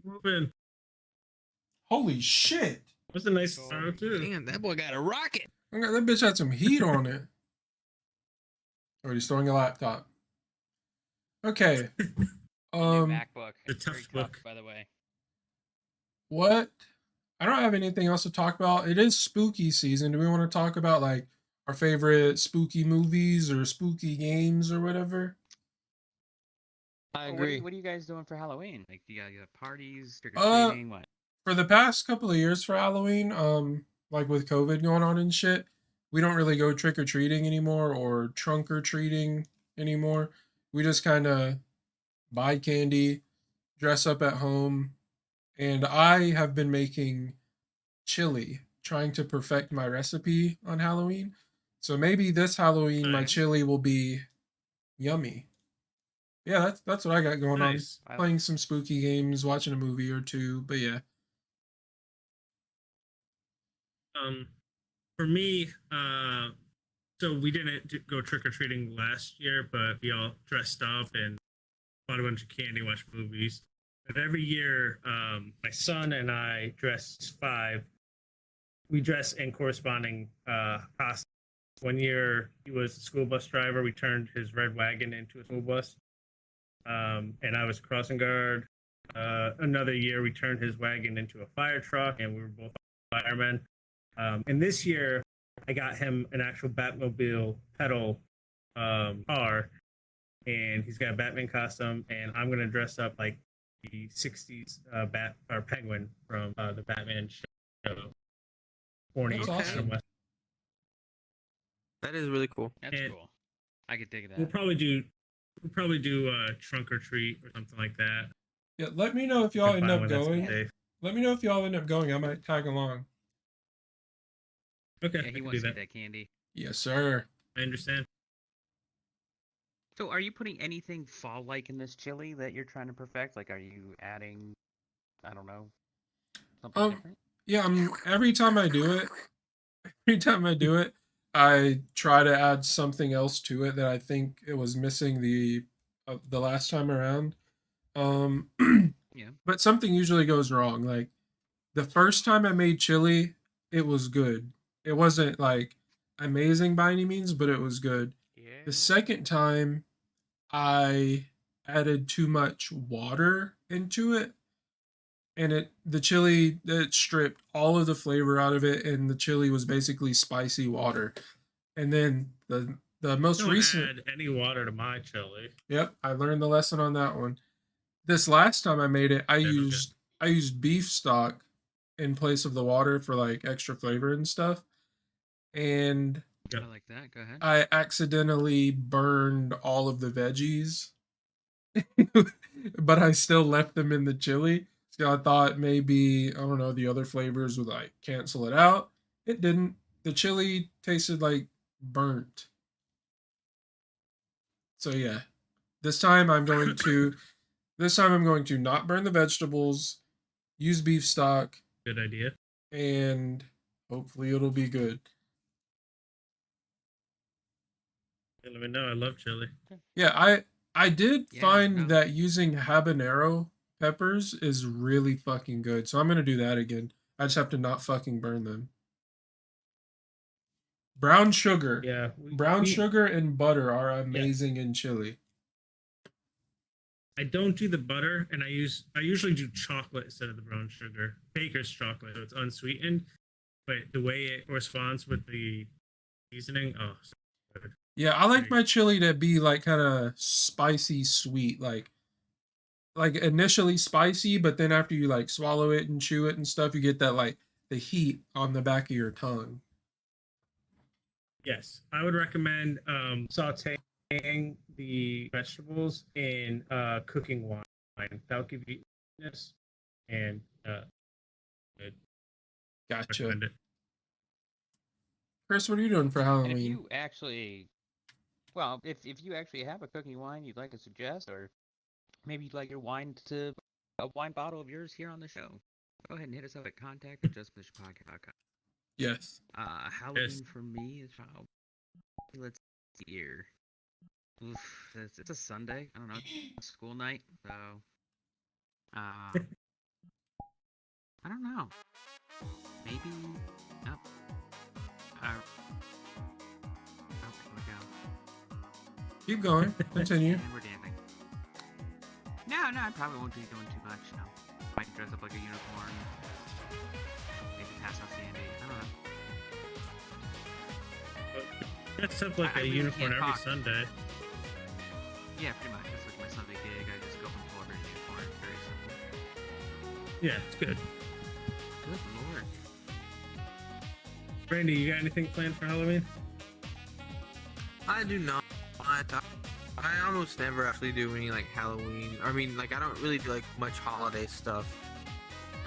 Moving. Holy shit! That's a nice spiral too. Damn, that boy got a rocket. That bitch had some heat on it. Or he's throwing a laptop. Okay. MacBook. The tough Very book. by the way. What? I don't have anything else to talk about. It is spooky season. Do we want to talk about like our favorite spooky movies or spooky games or whatever? I Well, agree. what are you guys doing for Halloween? Like, you got parties, trick or treating, what? For the past couple of years for Halloween, like with COVID going on and shit, we don't really go trick or treating anymore or trunk or treating anymore. We just kind of buy candy, dress up at home, and I have been making chili, trying to perfect my recipe on Halloween. So maybe this Halloween my Nice. chili will be yummy. Yeah, that's what I got going Nice. on. Playing some spooky games, watching a movie or two, but yeah. For me, so we didn't go trick or treating last year, but we all dressed up and bought a bunch of candy, watched movies. But every year, my son and I dress 5. We dress in corresponding costumes. One year, he was a school bus driver. We turned his red wagon into a school bus, and I was a crossing guard. Another year, we turned his wagon into a fire truck, and we were both firemen. And this year, I got him an actual Batmobile pedal car, and he's got a Batman costume, and I'm gonna dress up like the '60s Bat or Penguin from the Batman show. Horny That's awesome. West. That is really cool. That's And cool. I could dig that. We'll probably do trunk or treat or something like that. Yeah, let me know if y'all end up Fine when that's going. safe. Let me know if y'all end up going. I might tag along. Okay, Yeah, I he can wants do to get that. that candy. Yes, sir. I understand. So, are you putting anything fall-like in this chili that you're trying to perfect? Like, are you adding, I don't know, something different? Yeah, every time I do it, I try to add something else to it that I think it was missing the the last time around. Um, Yeah. but something usually goes wrong. Like the first time I made chili, it was good. It wasn't like amazing by any means, but it was good. Yeah. The second time, I added too much water into it, and the chili it stripped all of the flavor out of it, and the chili was basically spicy water. And then the most Don't recent, add any water to my chili. yep, I learned the lesson on that one. This last time I made it, Okay. I used beef stock in place of the water for like extra flavor and stuff. And Yep. I like that. Go ahead. I accidentally burned all of the veggies, but I still left them in the chili. So I thought maybe, I don't know, the other flavors would like cancel it out. It didn't. The chili tasted like burnt. So yeah, this time I'm going to this time I'm going to not burn the vegetables, use beef stock, Good idea. and hopefully it'll be good. Let me know. I love chili. Yeah, I did Yeah, find no. that using habanero peppers is really fucking good. So I'm gonna do that again. I just have to not fucking burn them. Brown sugar. Yeah. Brown sugar and butter are Yeah. amazing in chili. I don't do the butter, and I usually do chocolate instead of the brown sugar. Baker's chocolate, so it's unsweetened. But the way it responds with the seasoning, oh, so good. Yeah, I like Great. my chili to be like kind of spicy sweet, like initially spicy, but then after you like swallow it and chew it and stuff, you get that like the heat on the back of your tongue. Yes, I would recommend sautéing the vegetables in cooking wine. That'll give you sweetness and good. Gotcha. Recommend it. Chris, what are you doing for And if Halloween? you actually, well, if you actually have a cooking wine you'd like to suggest, or maybe you'd like your wine to a wine bottle of yours here on the show, go ahead and hit us up at contact@justfishpodcast.com. Yes. Halloween for me is let's see here. Oof, it's a Sunday. I don't know. It's school night, so I don't know. Maybe. Oh, oh, here we go. Keep going. Continue. And we're dancing. No, I probably won't be doing too much. You know, might dress up like a unicorn. Maybe pass out candy. I don't know. Dress up like I a really unicorn can't every talk. Sunday. Yeah, pretty much. That's like my Sunday gig. I just go from Florida to unicorn. Very simple. Yeah, it's good. Good lord. Brandy, you got anything planned for Halloween? I do not. I almost never actually do any like Halloween. I mean, like I don't really do like much holiday stuff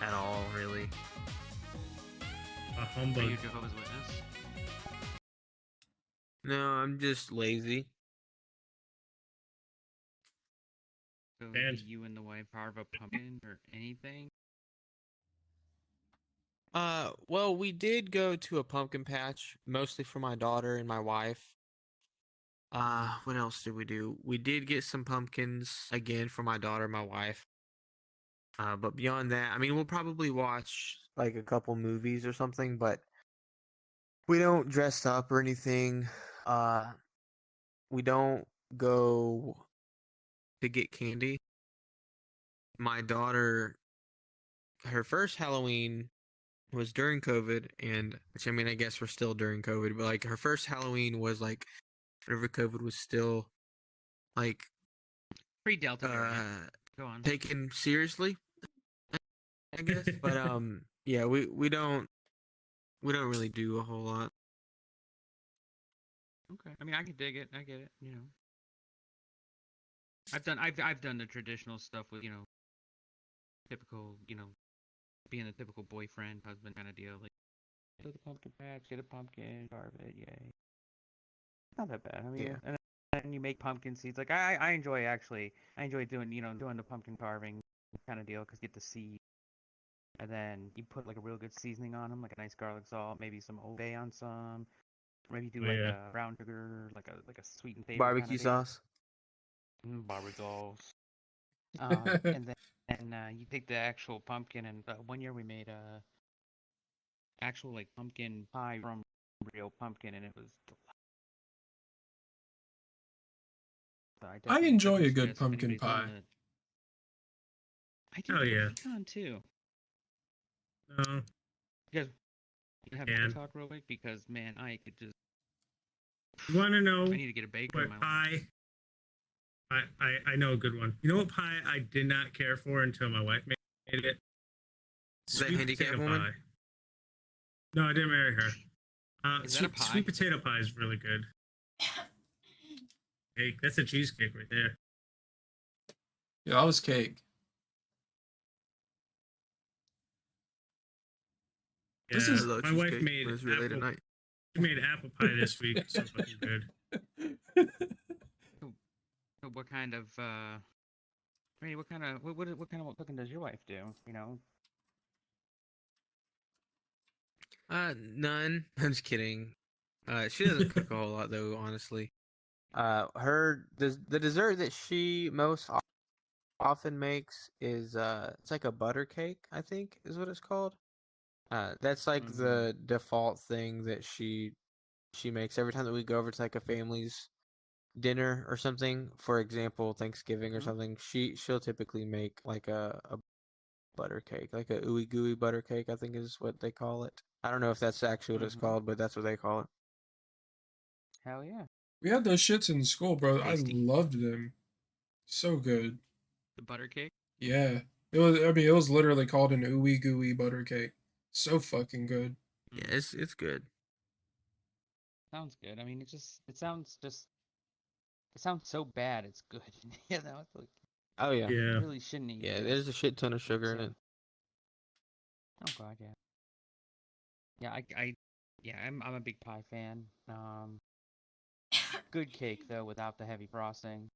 at all, really. A Are humbug. you Jehovah's Witness? No, I'm just lazy. So And- do you and the wife carve a pumpkin or anything? Well, we did go to a pumpkin patch, mostly for my daughter and my wife. What else did we do? We did get some pumpkins again for my daughter and my wife. But beyond that, I mean, we'll probably watch like a couple movies or something, but we don't dress up or anything. We don't go to get candy. My daughter, her first Halloween was during COVID, and which I mean, I guess we're still during COVID, but like her first Halloween was like whenever COVID was still like Pre-Delta variant. Go on. taken seriously, I guess. But yeah, we don't really do a whole lot. Okay. I mean, I can dig it. I get it. You know, I've done the traditional stuff with typical being a typical boyfriend husband kind of deal. Like go to the pumpkin patch, get a pumpkin, carve it, yay. Not that bad. I mean, Yeah. and then you make pumpkin seeds. Like I enjoy doing doing the pumpkin carving kind of deal because you get the seed. And then you put like a real good seasoning on them, like a nice garlic salt, maybe some Old Bay on some. Or maybe do Oh, like yeah. a brown sugar, like a sweet and savory Barbecue kinda deal. sauce. Barbie dolls. And then you take the actual pumpkin, and one year we made actual like pumpkin pie from real pumpkin, and it was. I definitely enjoy a good suggest if pumpkin anybody's willing pie. to. I do. Oh yeah. Pecan too. No. You guys have Yeah. TikTok real quick because man, I could just. You want to know I need to get a baker in what my life. pie? I know a good one. You know what pie I did not care for until my wife made it? Is that Sweet Handicapped potato woman? pie. No, I didn't marry her. Is that a pie? Sweet potato pie is really good. Hey, that's a cheesecake right there. Yeah, that was cake. Yeah, This is- my wife made It's really late at night. She made apple pie this week. So fucking good. What kind of what kind of cooking does your wife do? You know. None. I'm just kidding. She doesn't cook a whole lot though, honestly. The dessert that she most often makes is it's like a butter cake, I think is what it's called. That's like the default thing that she makes every time that we go over to like a family's dinner or something. For example, Thanksgiving or something. She'll typically make like a butter cake, like a ooey gooey butter cake, I think is what they call it. I don't know if that's actually what it's called, but that's what they call it. Hell yeah. We had those shits in school, bro. Tasty. I loved them. So good. The butter cake. Yeah. It was. I mean, it was literally called an ooey gooey butter cake. So fucking good. Yeah, it's good. Sounds good. I mean, it sounds so bad. It's good. Yeah, that was like. Oh yeah. You Yeah. really shouldn't eat. Yeah, this. there's a shit ton of sugar in it. Oh god, yeah. Yeah, I'm a big pie fan. Good cake though, without the heavy frosting.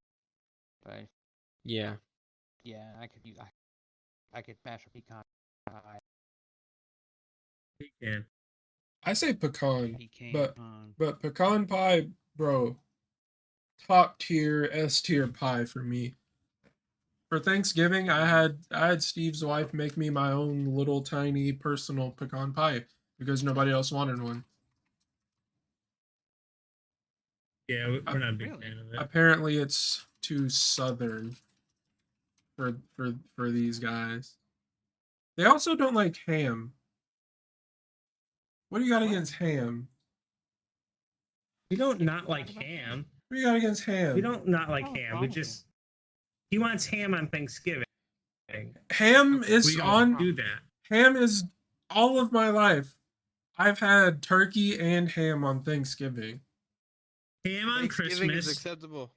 But Yeah. yeah, I could mash a pecan pie. Pecan. I say pecan, Pecan. but pecan pie, bro. Top tier, S tier pie for me. For Thanksgiving, I had Steve's wife make me my own little tiny personal pecan pie because nobody else wanted one. Yeah, we're not a big Really? fan of it. Apparently, it's too southern for these guys. They also don't like ham. What do you got against ham? We don't not like ham. What do you got against ham? We don't not like ham. We just he wants ham on Thanksgiving. Ham is We don't on. do that. Ham is all of my life. I've had turkey and ham on Thanksgiving. Ham on Thanksgiving Christmas. is acceptable.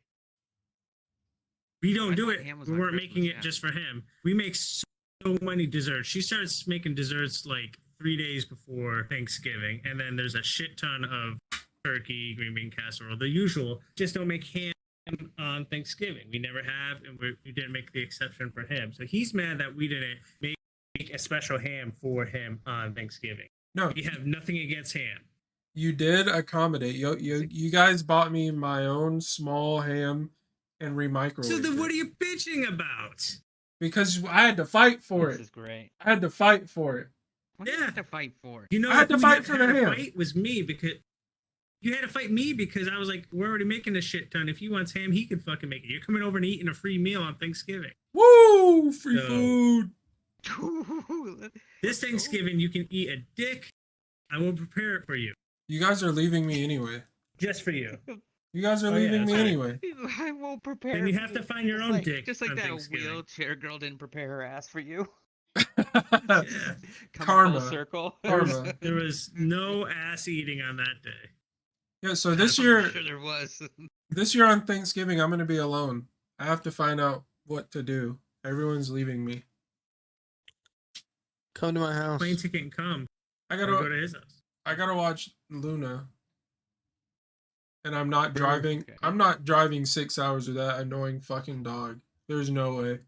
We don't do thought it. ham was We on weren't making Christmas, it just for him. We make so many desserts. She starts making desserts like 3 days before Thanksgiving, and then there's a shit ton of turkey, green bean casserole, the usual. Just don't make ham on Thanksgiving. We never have, and we didn't make the exception for him. So he's mad that we didn't make a special ham for him on Thanksgiving. No, We have nothing against ham. you did accommodate. You guys bought me my own small ham and remicrowaved So then, what it are you bitching about? because I had to fight for This it. is great. I had to fight for it. What do you have to fight for? You know, I had to who fight for the had to ham. fight was me because you had to fight me because I was like, we're already making a shit ton. If he wants ham, he can fucking make it. You're coming over and eating a free meal on Thanksgiving. Woo! Free So- food. This Thanksgiving, you can eat a dick. I will prepare it for you, You guys are leaving me anyway. just for you. You guys are Oh, yeah, leaving me that's right. anyway. I won't prepare. Then you for have to find your own dick Just like on that Thanksgiving. wheelchair girl didn't prepare her ass for you. Yeah. Come Karma. full circle. Karma. There was no ass eating on that day. Yeah, so this I'm year, sure there was. this year on Thanksgiving, I'm gonna be alone. I have to find out what to do. Everyone's leaving me. Come to my house. Plane ticket and come. I Or go gotta, to his house. I gotta watch Luna, and I'm not driving. Okay. I'm not driving 6 hours with that annoying fucking dog. There's no way.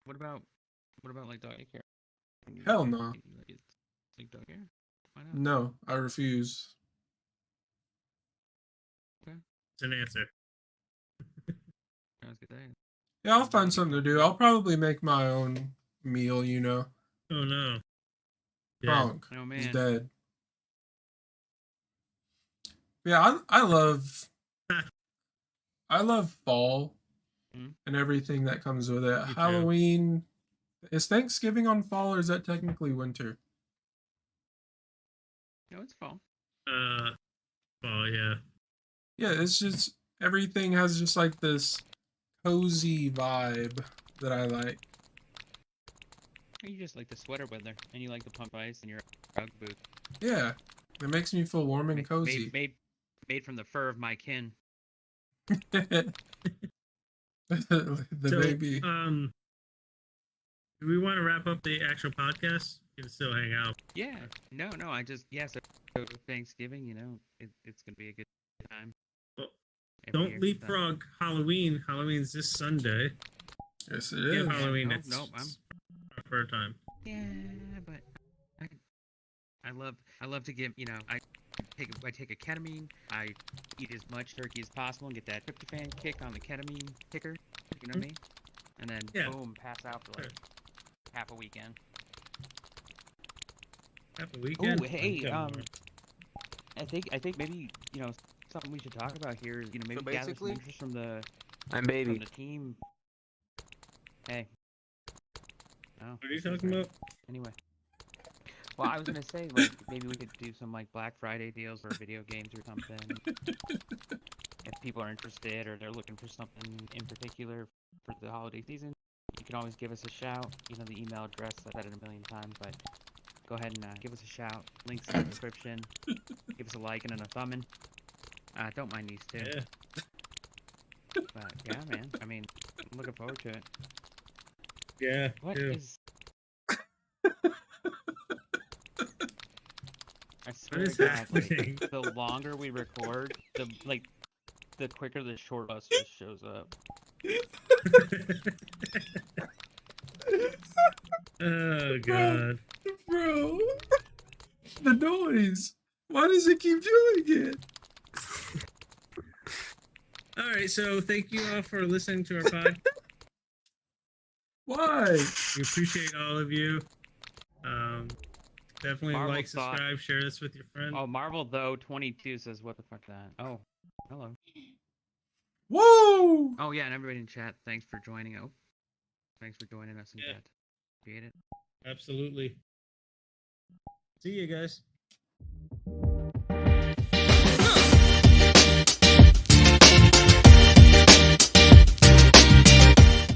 What about like dog care? Hell no. Like dog care? Why not? No, I refuse. It's an answer. I was gonna say. Yeah, I'll find something to do. I'll probably make my own meal, you know. Oh no. Yeah. Kronk Oh is man. dead. Yeah, I love fall Mhm. and everything that comes with it. Me too. Halloween. Is Thanksgiving on fall or is that technically winter? No, it's fall. Oh yeah. Yeah, it's just everything has just like this cozy vibe that I like. You just like the sweater weather, and you like the pump ice and your Ugg boots. Yeah, it makes me feel warm and Made, cozy. made from the fur of my kin. the So, baby. do we want to wrap up the actual podcast? You can still hang out. Yeah. No. I just so Thanksgiving. You know, it's gonna be a good time. Well, every year, don't so- leapfrog Halloween. Halloween's this Sunday. Yes, it Yeah, is. Halloween. no, it's no, I'm- proper time. Yeah, but I love to give. You know, I take a ketamine. I eat as much turkey as possible and get that tryptophan kick on the ketamine kicker. You know what I mean? And then Yeah. boom, pass out for like Sure. half a weekend. Have a weekend. Oh, hey, Weekend more. I think maybe something we should talk about here is maybe So gather some basically- interest from the I'm baby. team. Hey. Oh, What are you this is talking great. about? Anyway. Well, I was gonna say like maybe we could do some like Black Friday deals for video games or something. If people are interested or they're looking for something in particular for the holiday season, you can always give us a shout. You know the email address. I've said it a million times, but go ahead and give us a shout. Links in the description. Give us a like and a thumbing. Don't mind these two. Yeah. But yeah, man. I mean, I'm looking forward to it. Yeah. What too. is? I swear is to God, happening? like, the longer we record, the quicker the short bus just shows up. Oh god. Bro, the noise. Why does it keep doing it? All right. So thank you all for listening to our podcast. Why? We appreciate all of you. Definitely Marvel like, thought- subscribe, share this with your friends. Oh, Marvel though 22 says what the fuck that? Oh, hello. Woo! Oh yeah, and everybody in chat, thanks for joining. Oh, thanks for joining us in Yeah. chat. Appreciate it. Absolutely. See you guys.